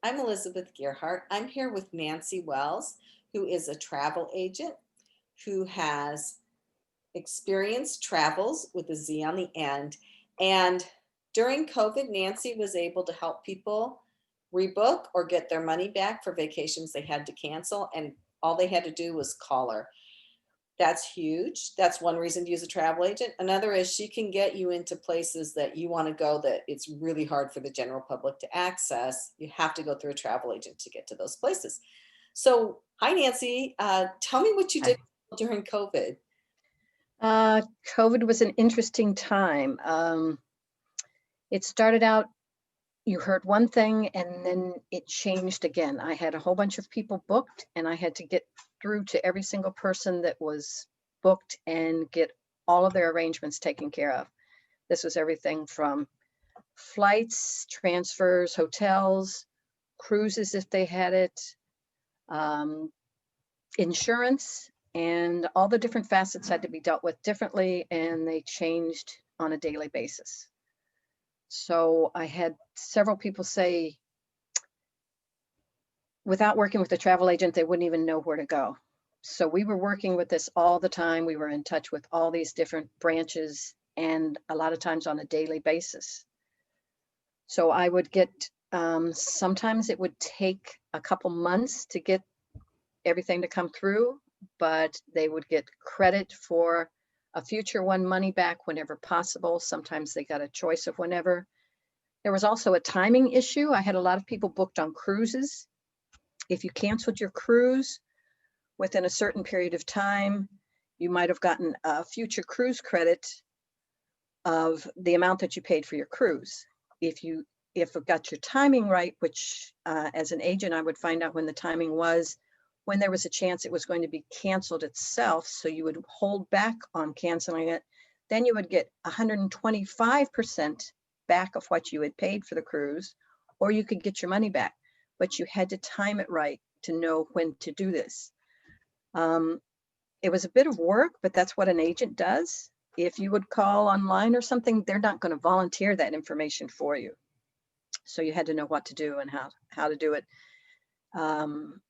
I'm Elizabeth Gearhart. I'm here with Nancy Wells, who is a travel agent who has experienced travels with a Z on the end. And during COVID, Nancy was able to help people rebook or get their money back for vacations they had to cancel. And all they had to do was call her. That's huge. That's one reason to use a travel agent. Another is she can get you into places that you want to go that it's really hard for the general public to access. You have to go through a travel agent to get to those places. So, hi, Nancy. Tell me what you did Hi. during COVID. Uh, COVID was an interesting time. It started out, you heard one thing and then it changed again. I had a whole bunch of people booked and I had to get through to every single person that was booked and get all of their arrangements taken care of. This was everything from flights, transfers, hotels, cruises if they had it, um, insurance, and all the different facets had to be dealt with differently, and they changed on a daily basis. So I had several people say, without working with a travel agent, they wouldn't even know where to go. So we were working with this all the time. We were in touch with all these different branches and a lot of times on a daily basis. So I would get, sometimes it would take a couple months to get everything to come through, but they would get credit for a future one, money back whenever possible. Sometimes they got a choice of whenever. There was also a timing issue. I had a lot of people booked on cruises. If you canceled your cruise within a certain period of time, you might have gotten a future cruise credit of the amount that you paid for your cruise. If it got your timing right, which as an agent, I would find out when the timing was, when there was a chance it was going to be canceled itself. So you would hold back on canceling it. Then you would get 125% back of what you had paid for the cruise, or you could get your money back, but you had to time it right to know when to do this. It was a bit of work, but that's what an agent does. If you would call online or something, they're not going to volunteer that information for you. So you had to know what to do and how to do it.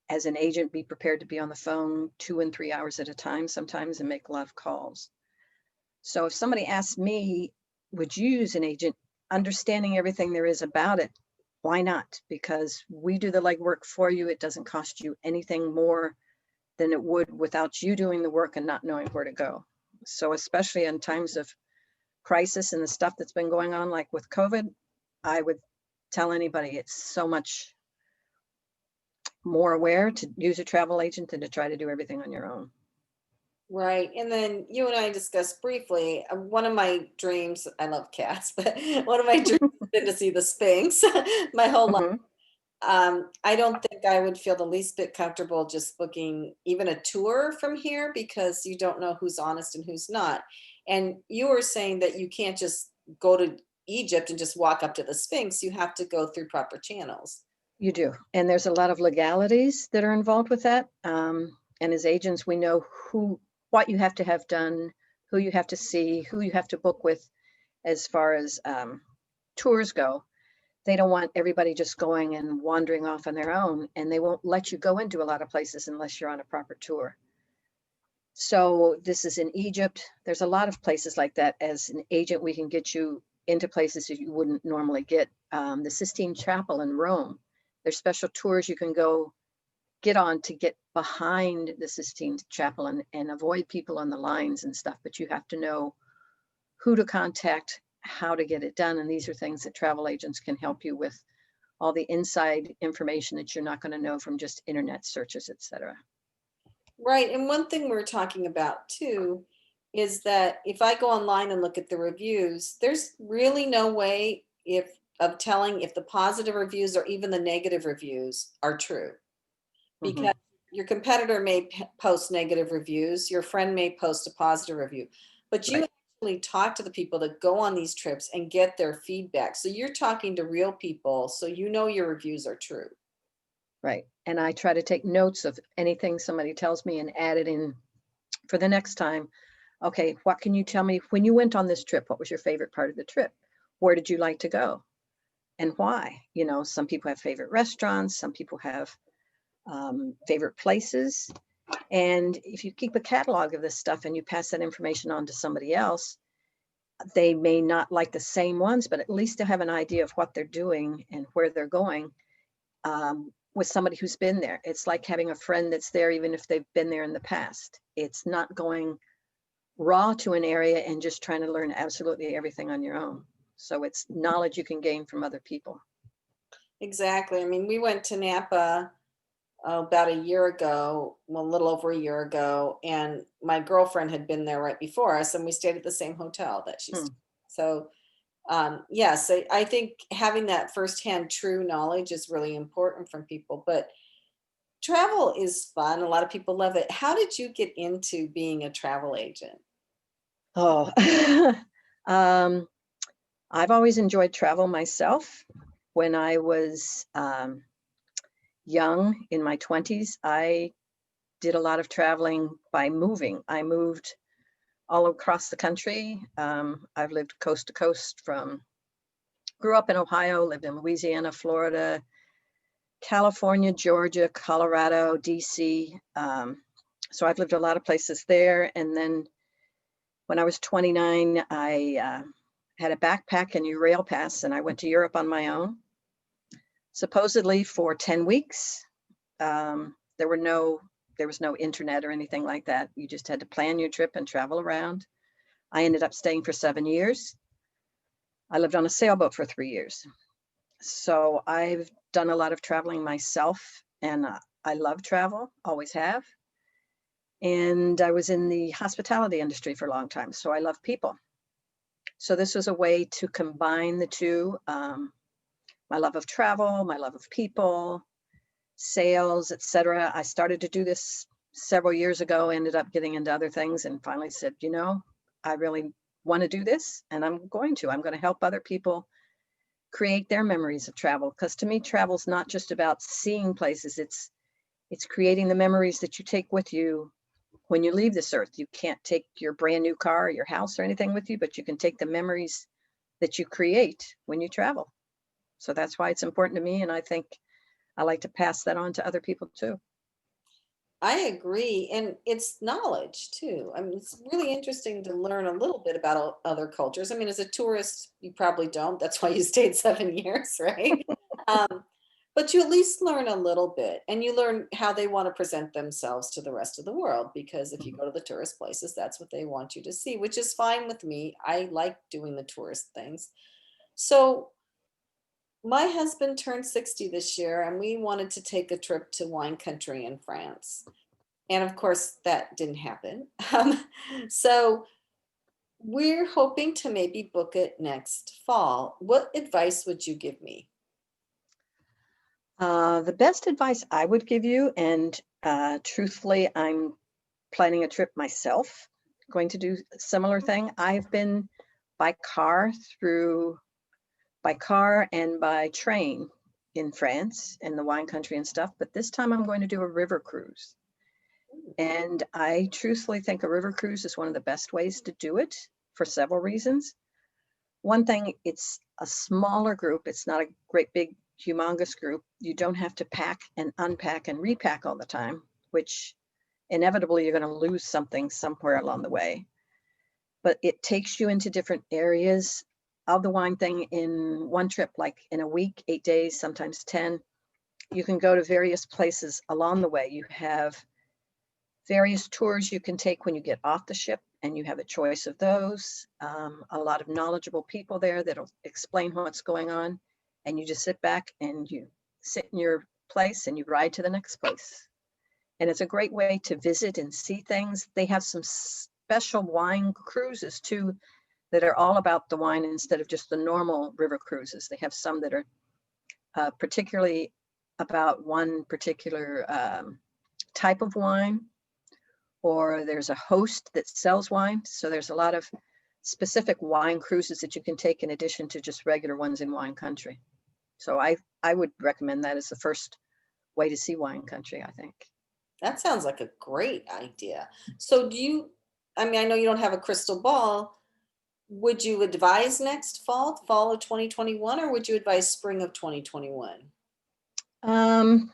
As an agent, be prepared to be on the phone 2 and 3 hours at a time sometimes and make a lot of calls. So if somebody asked me, would you use an agent, understanding everything there is about it, why not? Because we do the legwork for you. It doesn't cost you anything more than it would without you doing the work and not knowing where to go. So especially in times of crisis and the stuff that's been going on, like with COVID, I would tell anybody it's so much more aware to use a travel agent than to try to do everything on your own. Right. And then you and I discussed briefly one of my dreams. I love cats, but one of my dreams has been to see the Sphinx my whole life. Mhm. I don't think I would feel the least bit comfortable just booking even a tour from here because you don't know who's honest and who's not. And you were saying that you can't just go to Egypt and just walk up to the Sphinx. You have to go through proper channels. You do. And there's a lot of legalities that are involved with that. And as agents, we know what you have to have done, who you have to see, who you have to book with as far as tours go. They don't want everybody just going and wandering off on their own, and they won't let you go into a lot of places unless you're on a proper tour. So this is in Egypt. There's a lot of places like that. As an agent, we can get you into places that you wouldn't normally get. The Sistine Chapel in Rome, there's special tours you can go get on to get behind the Sistine Chapel and avoid people on the lines and stuff, but you have to know who to contact, how to get it done. And these are things that travel agents can help you with, all the inside information that you're not going to know from just internet searches, etc. Right. And one thing we're talking about too is that if I go online and look at the reviews, there's really no way if of telling if the positive reviews or even the negative reviews are true Hmm. because your competitor may post negative reviews, your friend may post a positive review, but you Right. actually talk to the people that go on these trips and get their feedback. So you're talking to real people, so you know your reviews are true. Right. And I try to take notes of anything somebody tells me and add it in for the next time. Okay, what can you tell me when you went on this trip? What was your favorite part of the trip? Where did you like to go? and why. You know, some people have favorite restaurants, some people have favorite places. And if you keep a catalog of this stuff and you pass that information on to somebody else, they may not like the same ones, but at least they'll have an idea of what they're doing and where they're going, with somebody who's been there. It's like having a friend that's there, even if they've been there in the past. It's not going raw to an area and just trying to learn absolutely everything on your own. So it's knowledge you can gain from other people. Exactly. I mean, we went to Napa about a year ago, well, a little over a year ago, and my girlfriend had been there right before us, and we stayed at the same hotel that she's. Hmm. So, yes, I think having that firsthand true knowledge is really important from people. But travel is fun. A lot of people love it. How did you get into being a travel agent? Oh, um, I've always enjoyed travel myself. When I was young, in my 20s, I did a lot of traveling by moving. I moved all across the country. I've lived coast to coast grew up in Ohio, lived in Louisiana, Florida, California, Georgia, Colorado, DC. So I've lived a lot of places there. And then when I was 29, I had a backpack and rail pass, and I went to Europe on my own, supposedly for 10 weeks. There was no internet or anything like that. You just had to plan your trip and travel around. I ended up staying for 7 years. I lived on a sailboat for 3 years. So I've done a lot of traveling myself, and I love travel, always have. And I was in the hospitality industry for a long time, so I love people. So this was a way to combine the two, my love of travel, my love of people, sales, etc. I started to do this several years ago, ended up getting into other things, and finally said, you know, I really want to do this, and I'm going to help other people create their memories of travel. Because to me, travel's not just about seeing places, it's creating the memories that you take with you when you leave this earth. You can't take your brand new car or your house or anything with you, but you can take the memories that you create when you travel. So that's why it's important to me, and I think I like to pass that on to other people too. I agree. And it's knowledge too. I mean, it's really interesting to learn a little bit about other cultures. I mean, as a tourist, you probably don't. That's why you stayed 7 years, right? Um, but you at least learn a little bit and you learn how they want to present themselves to the rest of the world. Because if you go to the tourist places, that's what they want you to see, which is fine with me. I like doing the tourist things. So, my husband turned 60 this year, and we wanted to take a trip to wine country in France, and of course, that didn't happen. So we're hoping to maybe book it next fall. What advice would you give me? The best advice I would give you, and truthfully, I'm planning a trip myself, going to do a similar thing. I've been by car through by car and by train in France in the wine country and stuff, but this time I'm going to do a river cruise. And I truthfully think a river cruise is one of the best ways to do it for several reasons. One thing, it's a smaller group. It's not a great big humongous group. You don't have to pack and unpack and repack all the time, which inevitably you're going to lose something somewhere along the way. But it takes you into different areas of the wine thing in one trip, like in a week, 8 days, sometimes 10. You can go to various places along the way. You have various tours you can take when you get off the ship, and you have a choice of those. A lot of knowledgeable people there that'll explain what's going on, and you just sit back and you sit in your place and you ride to the next place. And it's a great way to visit and see things. They have some special wine cruises too that are all about the wine instead of just the normal river cruises. They have some that are particularly about one particular type of wine, or there's a host that sells wine. So there's a lot of specific wine cruises that you can take in addition to just regular ones in wine country. So I would recommend that as the first way to see wine country, I think. That sounds like a great idea. So, do you, I mean, I know you don't have a crystal ball, Would you advise next fall of 2021, or would you advise spring of 2021? Um,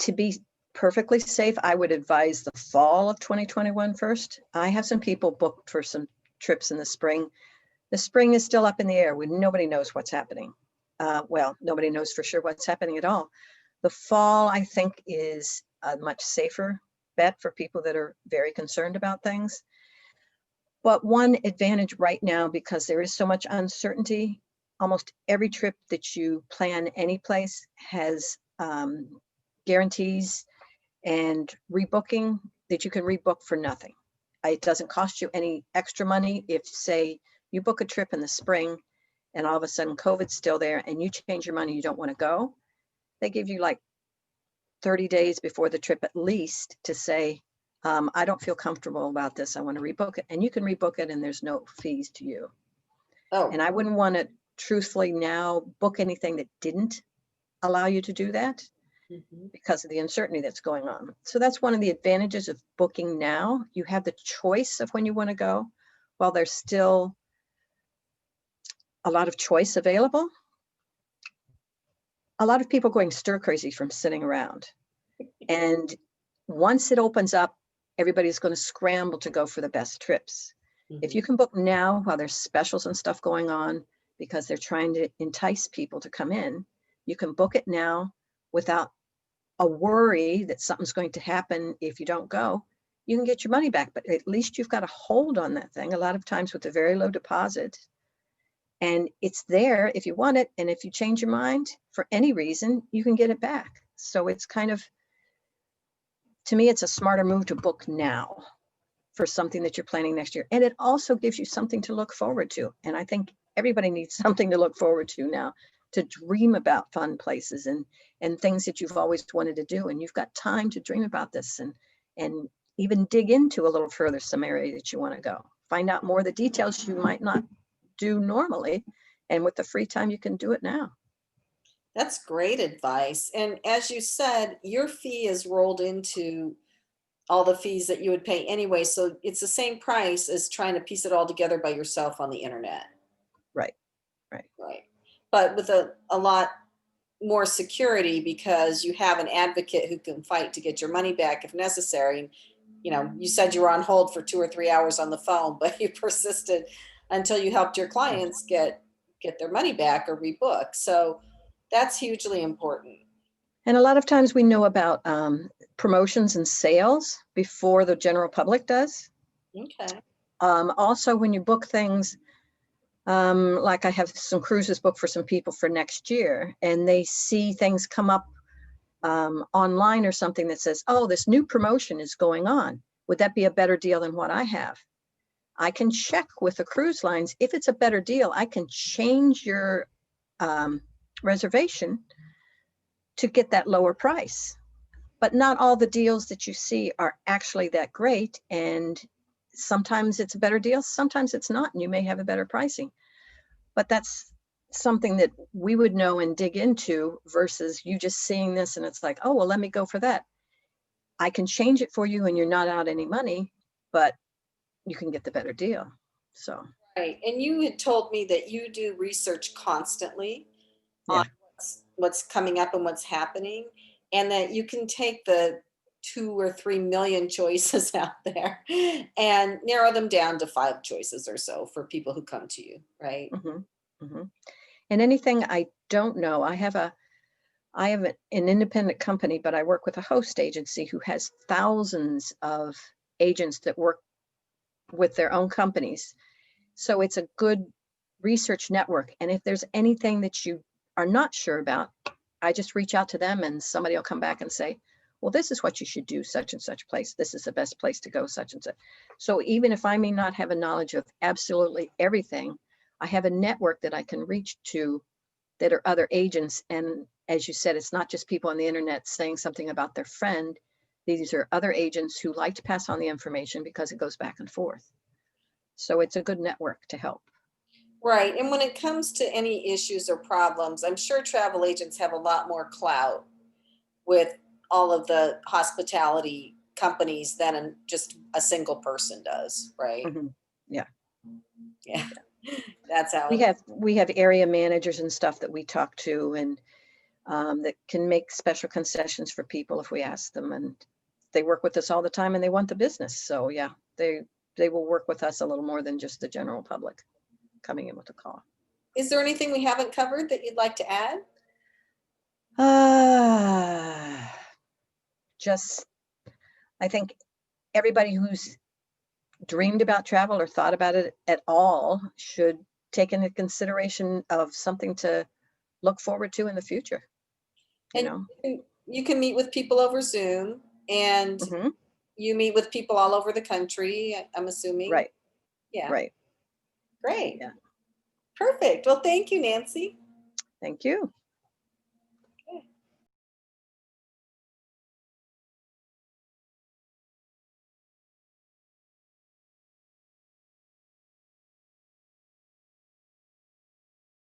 to be perfectly safe, I would advise the fall of 2021 first. I have some people booked for some trips in the spring. The spring is still up in the air when nobody knows what's happening. Well, nobody knows for sure what's happening at all. The fall, I think, is a much safer bet for people that are very concerned about things. But one advantage right now, because there is so much uncertainty, almost every trip that you plan any place has guarantees and rebooking that you can rebook for nothing. It doesn't cost you any extra money if, say, you book a trip in the spring and all of a sudden COVID's still there and you change your mind and you don't want to go. They give you like 30 days before the trip at least to say, I don't feel comfortable about this. I want to rebook it. And you can rebook it and there's no fees to you. Oh, And I wouldn't want to truthfully now book anything that didn't allow you to do that mhm. because of the uncertainty that's going on. So that's one of the advantages of booking now. You have the choice of when you want to go, while there's still a lot of choice available. A lot of people going stir crazy from sitting around. And once it opens up, everybody's going to scramble to go for the best trips. If you can book now while there's specials and stuff going on, because they're trying to entice people to come in, you can book it now without a worry that something's going to happen if you don't go. You can get your money back, but at least you've got a hold on that thing a lot of times with a very low deposit. And it's there if you want it. And if you change your mind for any reason, you can get it back. So it's kind of, to me, it's a smarter move to book now for something that you're planning next year. And it also gives you something to look forward to. And I think everybody needs something to look forward to now, to dream about fun places and things that you've always wanted to do. And you've got time to dream about this and even dig into a little further some area that you want to go. Find out more of the details you might not do normally. And with the free time, you can do it now. That's great advice. And as you said, your fee is rolled into all the fees that you would pay anyway. So it's the same price as trying to piece it all together by yourself on the internet. Right, right. Right. But with a lot more security because you have an advocate who can fight to get your money back if necessary. You know, you said you were on hold for 2 or 3 hours on the phone, but you persisted until you helped your clients get their money back or rebook. So that's hugely important. And a lot of times we know about promotions and sales before the general public does. Okay. Also, when you book things, like I have some cruises booked for some people for next year, and they see things come up online or something that says, oh, this new promotion is going on. Would that be a better deal than what I have? I can check with the cruise lines. If it's a better deal, I can change your reservation to get that lower price. But not all the deals that you see are actually that great. And sometimes it's a better deal, sometimes it's not, and you may have a better pricing. But that's something that we would know and dig into versus you just seeing this and it's like, oh, well, let me go for that. I can change it for you and you're not out any money, but you can get the better deal. So, Right. And you had told me that you do research constantly on yeah. what's coming up and what's happening, and that you can take the 2 or 3 million choices out there and narrow them down to 5 choices or so for people who come to you, right? hmm hmm And anything I don't know, I have an independent company, but I work with a host agency who has thousands of agents that work with their own companies. So it's a good research network. And if there's anything that you are not sure about, I just reach out to them and somebody will come back and say, well, this is what you should do, such and such place. This is the best place to go, such and such. So even if I may not have a knowledge of absolutely everything, I have a network that I can reach to that are other agents. And as you said, it's not just people on the internet saying something about their friend. These are other agents who like to pass on the information because it goes back and forth. So it's a good network to help. Right. And when it comes to any issues or problems, I'm sure travel agents have a lot more clout with all of the hospitality companies than just a single person does, right? Mhm. Yeah. Yeah, that's how. We have area managers and stuff that we talk to, and that can make special concessions for people if we ask them, and they work with us all the time and they want the business. So yeah, they will work with us a little more than just the general public coming in with a call. Is there anything we haven't covered that you'd like to add? Just, I think everybody who's dreamed about travel or thought about it at all should take into consideration of something to look forward to in the future, you And know? you can meet with people over Zoom, and Mhm. you meet with people all over the country, I'm assuming. Right, Yeah, right. great. Yeah. Perfect. Well, thank you, Nancy. Thank you.